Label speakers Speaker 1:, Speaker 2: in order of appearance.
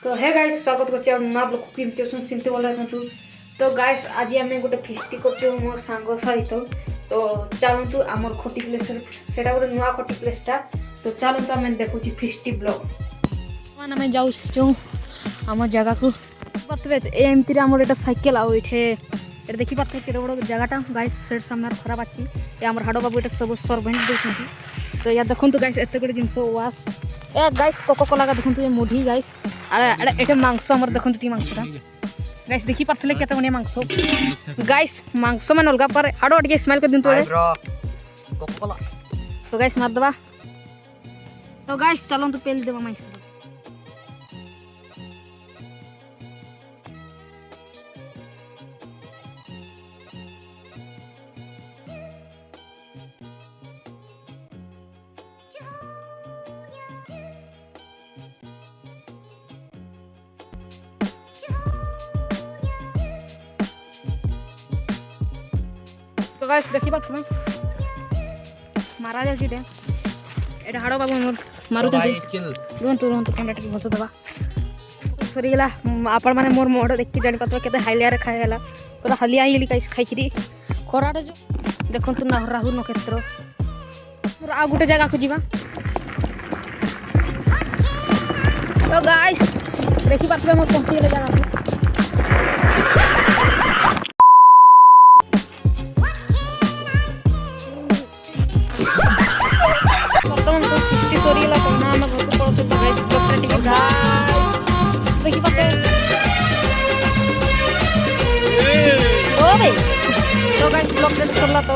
Speaker 1: तो hey guys स्वागत करछि आ ना ब्लॉग केमति अछन सिमते बोला रहतु। तो गाइस आज हमें गोटे फिस्टी करछु मो सांग सहित। तो चलंतु हमर खोटी प्लेस सेटा गोटे नुवा खोटी प्लेसटा। तो चलंतु हमें देखुछि फिस्टी ब्लॉग मान हमें जाउ जो हम जगह को पतबे एमति रे हमर एटा साइकिल आउ इठे एटा देखि पतबे केरे बड़ जगहटा गाइस सेट सामने खराब अछि ए हमर हाडो बाबू एटा सब सर्वेंट देछथि। तो या देखंतु गाइस एते गोटे जिंस वास ए गाइस कोको कोला का देखंतु ए मुढी गाइस अरे एटा मांस हमर देखंतु टी मांसटा गाइस देखि पतले केते बने मांस गाइस मांस मन अलगा पर हाडो अटके स्माइल कर दिनतु कोको कोला। तो गाइस मार दबा। तो गाइस चलो तो पेल देबा मांस। तो गाइस देखि बात तुम मारा जाय छी एटा हाडो बाबू मोर मारू दे रुहन तो कैमरा टी भलस दबा सरी गेला आपण माने मोर मोड देख के जानि पतवा केते हाइलिया रे खाय हला कोदा हलिया हिली काइस खाइ खरी खराडे जो देखन तु ना राहु नक्षत्र मोर आ गुटे जगह को जीवा। तो गाइस देखि पतवा मोर पहुंची गेले जगह को सरीला तो ना हम घर को पड़ो तो गाइस डॉक्टर टिके गाइस देखि पते ओ भाई। तो गाइस डॉक्टर सरला तो